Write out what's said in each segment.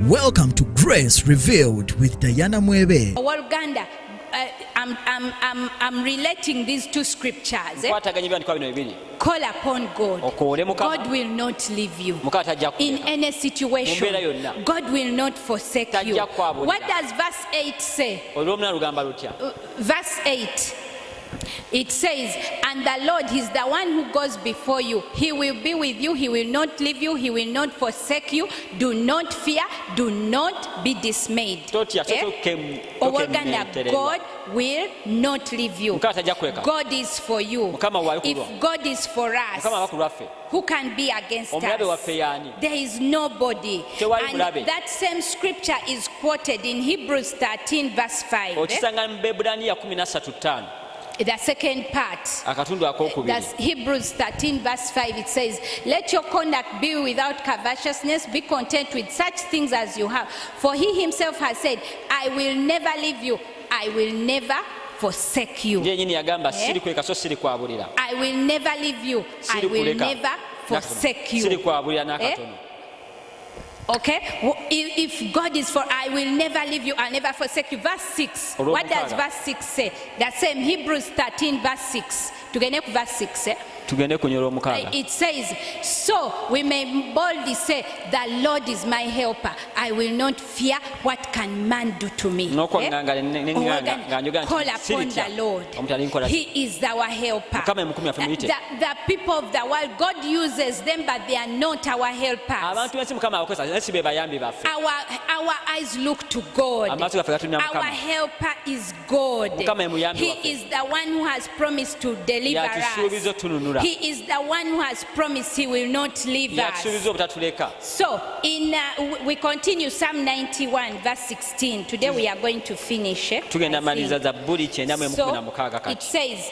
Welcome to Grace Revealed with Diana Mwebe. Uganda, I'm relating these two scriptures. Call upon God. God will not leave you in any situation. God will not forsake you. What does verse 8 say? Verse 8. It says, and the Lord is the one who goes before you. He will be with you. He will not leave you. He will not forsake you. Do not fear. Do not be dismayed. God will not leave you. God is for you. If God is for us, who can be against us? There is nobody. And that same scripture is quoted in Hebrews 13 verse 5. The second part, that's Hebrews 13 verse 5, it says, let your conduct be without covetousness, be content with such things as you have. For he himself has said, I will never leave you, I will never forsake you. I will never leave you, I will never forsake you. Okay, if God is for, I will never leave you, I'll never forsake you. Verse 6, what does verse 6 say? The same Hebrews 13 verse 6. Tugende ku verse 6. It says, so we may boldly say, the Lord is my helper. I will not fear, what can man do to me? Call upon the Lord. He is our helper. The people of the world, God uses them, but they are not our helpers. Our eyes look to God. Our helper is God. He is the one who has promised to deliver us. He is the one who has promised he will not leave us. So we continue Psalm 91 verse 16. Today we are going to finish. So it says,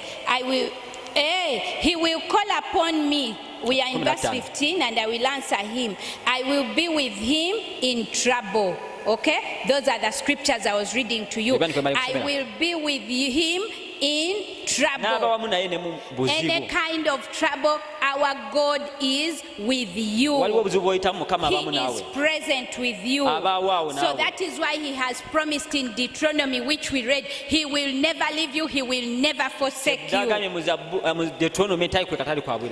he will call upon me. We are in verse 15, and I will answer him. I will be with him in trouble. Okay, those are the scriptures I was reading to you. I will be with him in trouble. Any kind of trouble, our God is with you. He is present with you. So that is why he has promised in Deuteronomy, which we read, he will never leave you, he will never forsake you.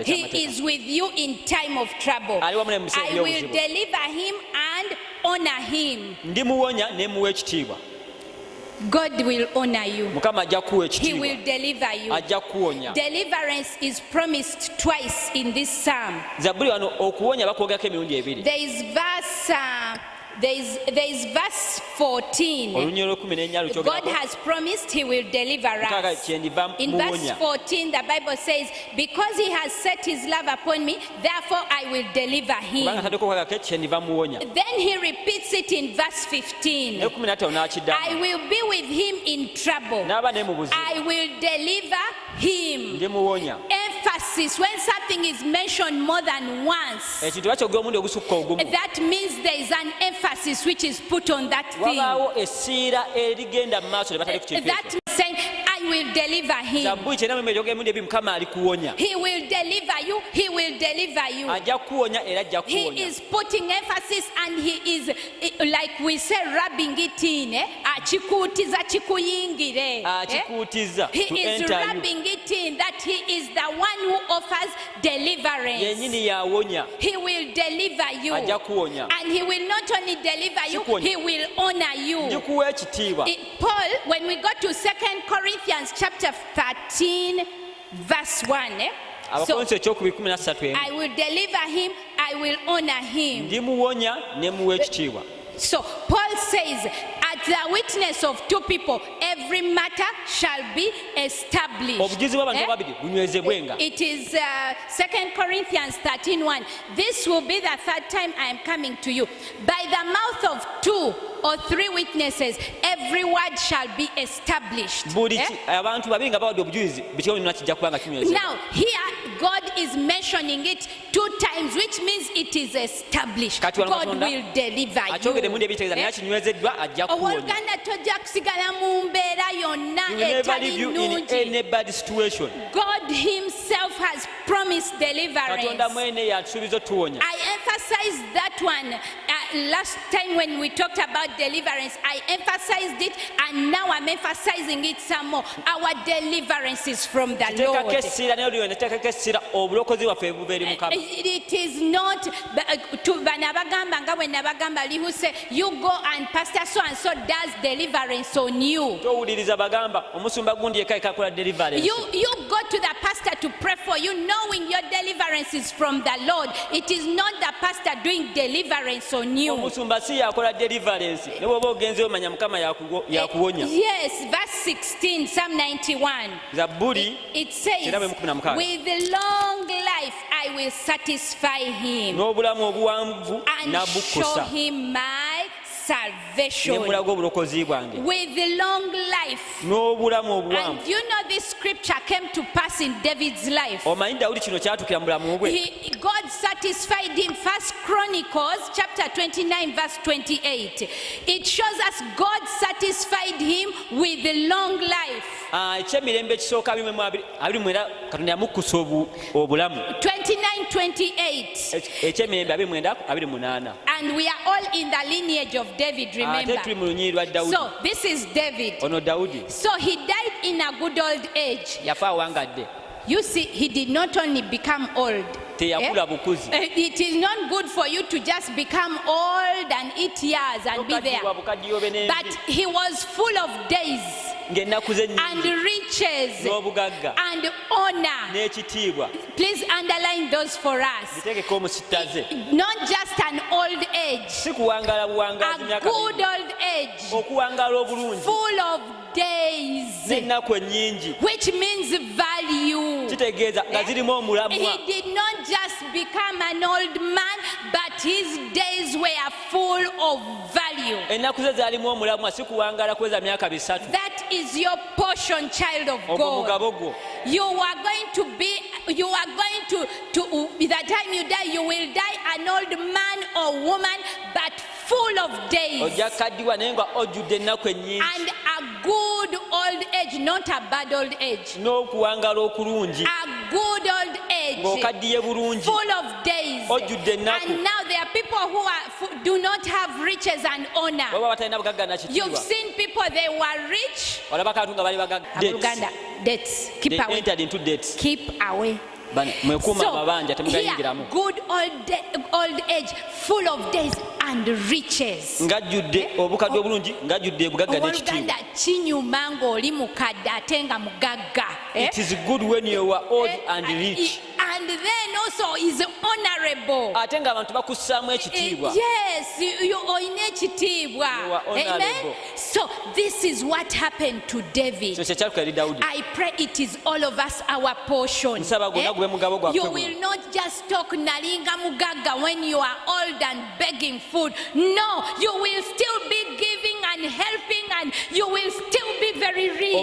He is with you in time of trouble. I will deliver him and honor him. God will honor you. He will deliver you. Deliverance is promised twice in this psalm. There is verse 14. God has promised he will deliver us. In verse 14 the Bible says, because he has set his love upon me, therefore I will deliver him. Then he repeats it in verse 15. I will be with him in trouble. I will deliver him. Emphasis, when something is mentioned more than once, that means there is an emphasis which is put on that thing. That means saying, I will deliver him. He will deliver you. He will deliver you. He is putting emphasis, and he is, like we say, rubbing it in. He is rubbing it in that he is the one who offers deliverance. He will deliver you. And he will not only deliver you, he will honor you. Paul, when we go to 2 Corinthians chapter 13 verse 1, so, I will deliver him, I will honor him. So Paul says, at the witness of two people, every matter shall be established. It is 2 Corinthians 13:1. This will be the third time I am coming to you. By the mouth of 2 or 3 witnesses, every word shall be established. Now here God is mentioning it 2 times, which means it is established. God will deliver you. You will never leave you in any bad situation. God himself has promised deliverance. I emphasize that one last time when we talked about deliverance, I emphasized it, and now I'm emphasizing it some more. Our deliverance is from the Lord. It is not to Banabagamba when Nabagamba who say you go and Pastor so and so does deliverance on you. You go to the pastor to pray for you, knowing your deliverance is from the Lord. It is not the pastor doing deliverance on you. Yes, verse 16, Psalm 91. It says, with long life I will satisfy him and show him my salvation. With long life. And you know this scripture came to pass in David's life. God satisfied him. 1 Chronicles chapter 29 verse 28. It shows us God satisfied him with long life. 29:28. And we are all in the lineage of David, remember. So this is David. So he died in a good old age. You see, he did not only become old. It is not good for you to just become old and eat years and be there. But he was full of days and riches and honor. Please underline those for us. Not just an old age, a good old age, full of days, which means value. He did not just become an old man, but his days were full of value. That is your portion, child of God. You are going to be, by the time you die, you will die an old man or woman, but full of days. And a good old age, not a bad old age. A good old age, full of days. And now there are people who do not have riches and honor. You've seen people, they were rich. Debts. Keep away. Keep away. So, here, good old age, full of days and riches. It is good when you are old and rich. And then also is honorable. Yes, you are Amen. So this is what happened to David. I pray it is all of us our portion. You will not just talk nalinga mugaga when you are old and begging food. No, you will still be giving and helping, and you will still be very rich.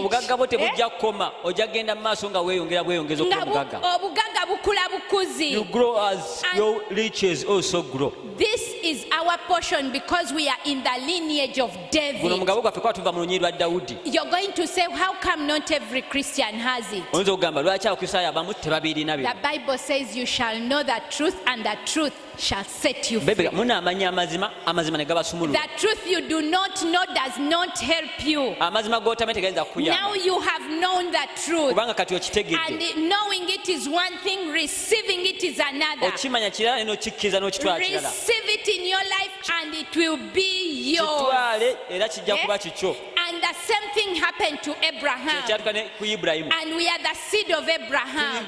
You grow as your riches also grow. This is our portion because we are in the lineage of David. You're going to say, how come not every Christian has it? The Bible says you shall know the truth, and the truth shall set you free. The truth you do not know does not help you. Now you have known the truth, and knowing it is one thing, receiving it is another. Receive it in your life and it will be yours. And the same thing happened to Abraham. And we are the seed of Abraham.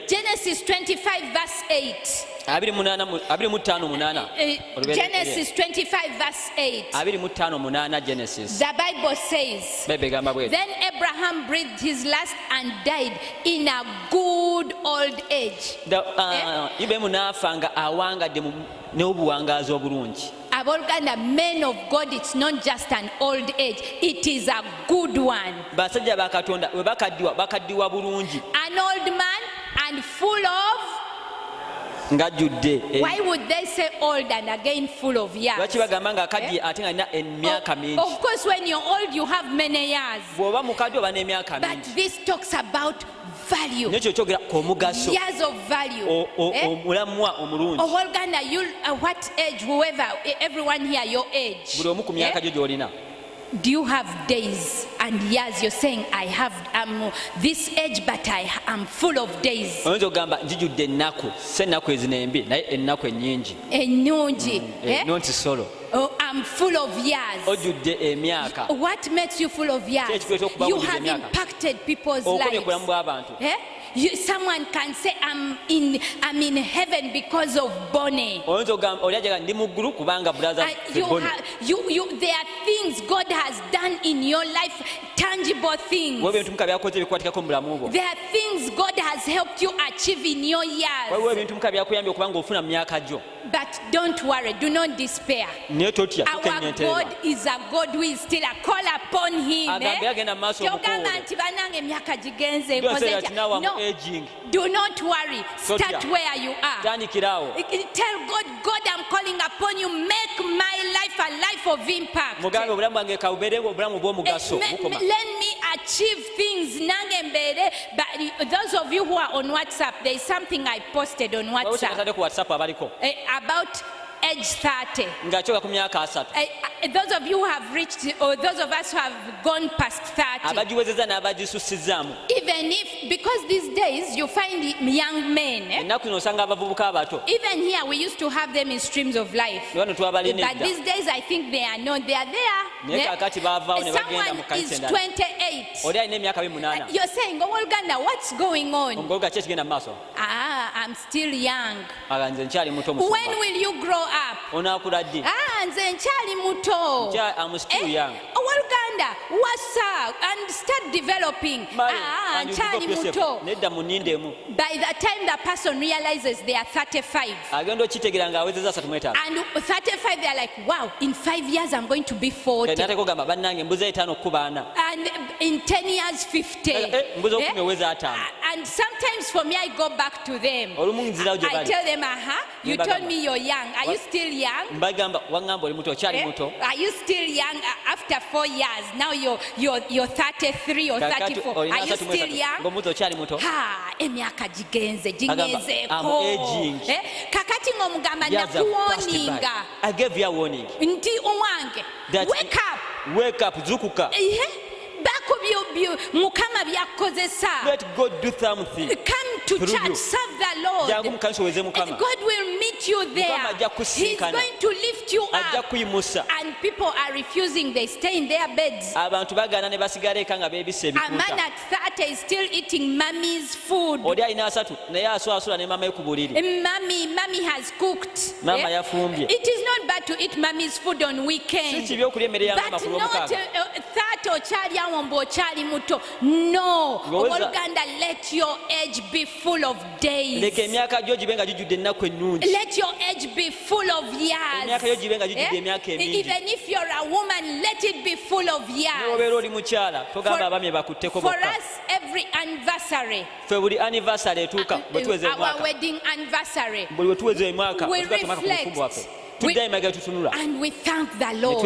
Genesis 25 verse 8. Genesis 25 verse 8. The Bible says, then Abraham breathed his last and died in a good old age. Abolganda, men of God, it's not just an old age, it is a good one. An old man and full of. Why would they say old and again full of years? Of course, when you're old, you have many years. But this talks about value. Nekyo kyogera ku omugaso. Years of value. Omulamwa omulungi. Uganda, you what age, whoever, everyone here, your age. Buli omu ku myaka gyo gy'olina. Do you have days and years? You're saying I'm this age, but I am full of days. Oyinza ogamba njijudde ennaku, si ennaku ezino embi naye ennaku ennyingi. Ennungi. Nonti solo. Oh, I'm full of years. Ojudde emyaka. What makes you full of years? You have impacted people's lives. Someone can say I'm in heaven because of Bonnie. There are things God has done in your life, tangible things. There are things God has helped you achieve in your years. But don't worry, do not despair. Our God is a God who is still a call upon him. No, do not worry. Start where you are. Tell God, I'm calling upon you. Make my life a life of impact. Let me achieve things. But those of you who are on WhatsApp, there is something I posted on WhatsApp about age 30. Those of you who have reached, or those of us who have gone past 30, even if, because these days you find young men, even here we used to have them in Streams of Life, but these days I think they are not, they are there. Someone is 28. You're saying, oh Uganda, what's going on? I'm still young. When will you grow up? I'm still young. Uganda, what's up? And start developing. By the time the person realizes they are 35, and 35 they are like, wow, in 5 years I'm going to be 40, and in 10 years 50. And sometimes for me I go back to them. I tell them, you told me you're young. Are you still young? Are you still young? After 4 years, now you're 33 or 34. Are you still young? Emyaka jigenze kakati ngomugamba nakuwoninga. I gave you a warning. Nti owange, wake up, zukuka. Let God do something. Come to church, serve the Lord. And God will meet you there. He's going to lift you up. And people are refusing, they stay in their beds. A man at 30 is still eating mommy's food. Mommy has cooked. It is not bad to eat mommy's food on weekends, but not 30 No, Uganda, let your age be full of days. Let your age be full of years. Even if you're a woman, let it be full of years. For us, every anniversary, our wedding anniversary, we reflect. And we thank the Lord.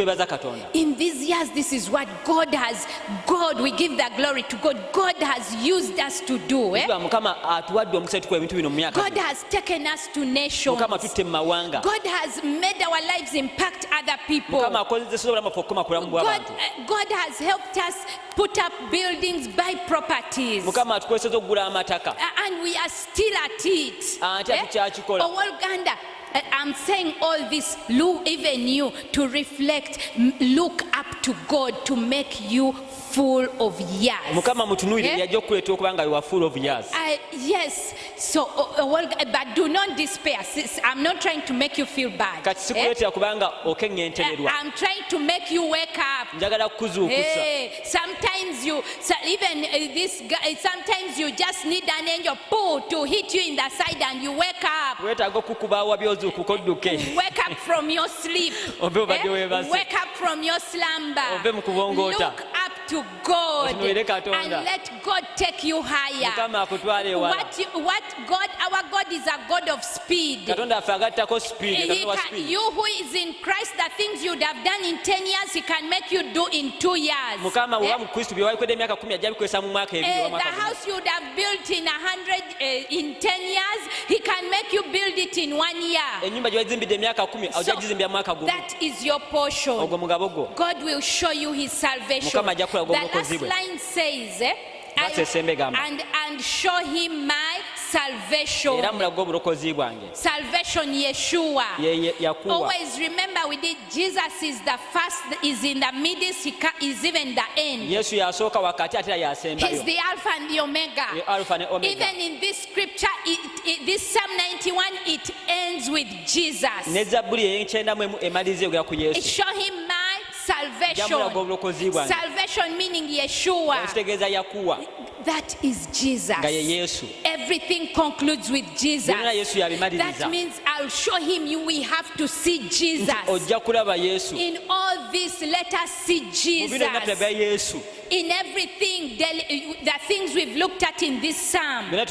In these years, this is what God, we give the glory to God. God has used us to do. God has taken us to nations. God has made our lives impact other people. God has helped us put up buildings, buy properties. And we are still at it. Uganda, I'm saying all this, even you, to reflect, look up to God to make you full of years. Yes. So, but do not despair. I'm not trying to make you feel bad. I'm trying to make you wake up. Sometimes sometimes you just need an angel to hit you in the side and you wake up. Wake up from your sleep. Wake up from your slumber. Look up to God and let God God take you higher. What God, our God is a God of speed. You who is in Christ, the things you'd have done in 10 years, He can make you do in 2 years. The house you'd have built in 10 years, He can make you build it in 1 year. So that is your portion. God will show you His salvation. The last line says, and show Him my salvation. Salvation, Yeshua. Always remember, we did Jesus is the first, is in the middle, He is even the end. He's the Alpha and the Omega. Even in this scripture, this Psalm 91, it ends with Jesus. It show Him my salvation. Salvation meaning Yeshua. That is Jesus. Everything concludes with Jesus. That means I'll show Him you. We have to see Jesus. In all this, let us see Jesus. In everything, the things we've looked at in this psalm, in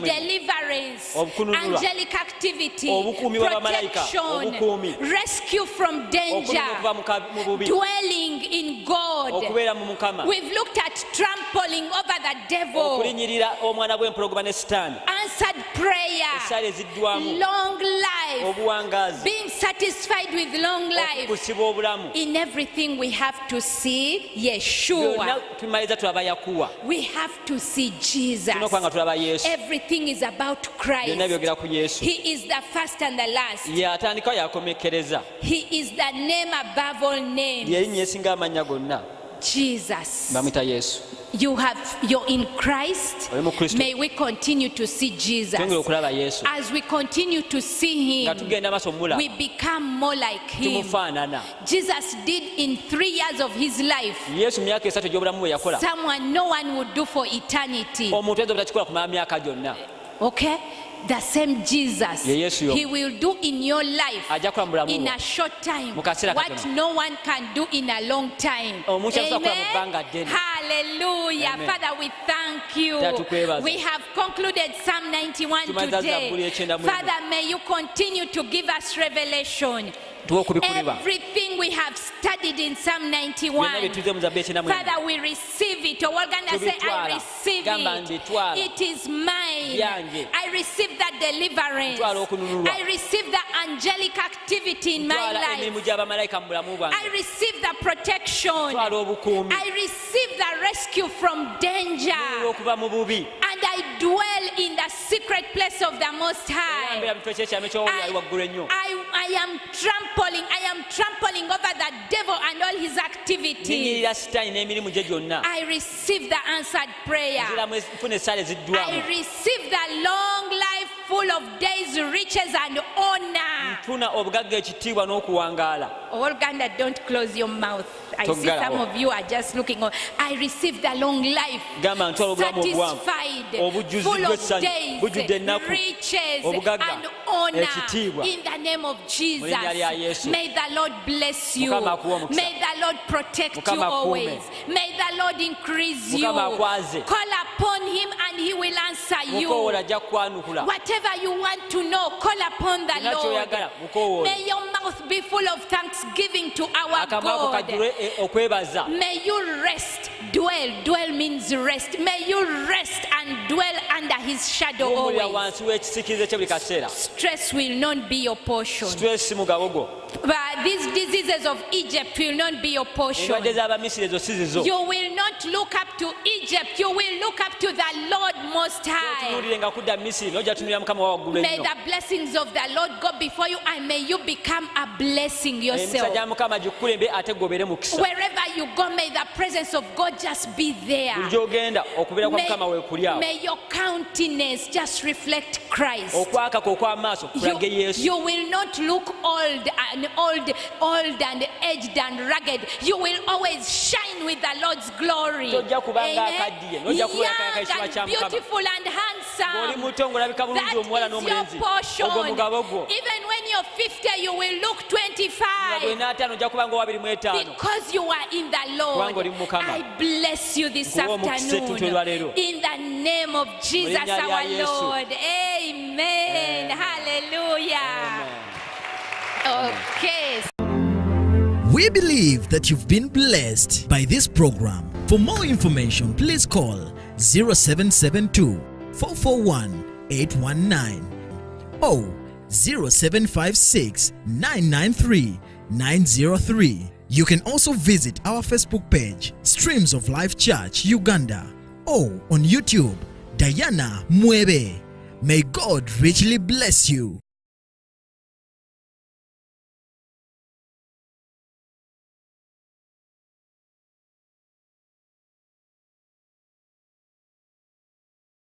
deliverance, angelic activity, protection, rescue from danger, dwelling in God. We've looked at trampling over the devil, answered prayer, long life, being satisfied with long life. In everything we have to see Yeshua. We have to see Jesus. Everything is about Christ. He is the first and the last. He is the name above all names. Jesus. You're in Christ. May we continue to see Jesus. As we continue to see Him, we become more like Him. Jesus did in 3 years of His life someone no one would do for eternity. Okay? The same Jesus, He will do in your life in a short time what no one can do in a long time. Amen. Hallelujah. Amen. Father, we thank you. We have concluded Psalm 91 today. Father, may you continue to give us revelation. Everything we have studied in Psalm 91, Father, we receive it. Or we're going to say, I receive it. It is mine. I receive that deliverance. I receive the angelic activity in my life. I receive the protection. I receive the rescue from danger. And I dwell in the secret place of the Most High. I am trampling over the devil and all his activities. I receive the answered prayer. I receive the long life full of days, riches and honor. Olganda, don't close your mouth. I see some of you are just looking on. I receive the long life, satisfied, full of days, riches and honor. In the name of Jesus, may the Lord bless you. May the Lord protect you always. May the Lord increase you. Call upon Him and He will answer you. Whatever you want to know, call upon the Lord. May your mouth be full of thanksgiving to our God. May you rest, dwell means rest. May you rest and dwell under His shadow always. Stress will not be your portion. But these diseases of Egypt will not be your portion. You will not look up to Egypt. You will look up to the Lord Most High. May the blessings of the Lord go before you and may you become a blessing yourself. Wherever you go, may the presence of God just be there. May your countenance just reflect Christ. You will not look old and aged and ragged. You will always shine with the Lord's glory. Amen. Young and beautiful and handsome. That is your portion. Even when your of 50, you will look 25. Because you are in the Lord. I bless you this afternoon. In the name of Jesus our Lord. Amen. Hallelujah. Okay. We believe that you've been blessed by this program. For more information, please call 0772 441 819 or 0756 993 903. You can also visit our Facebook page, Streams of Life Church Uganda, or on YouTube, Diana Mwebe. May God richly bless you.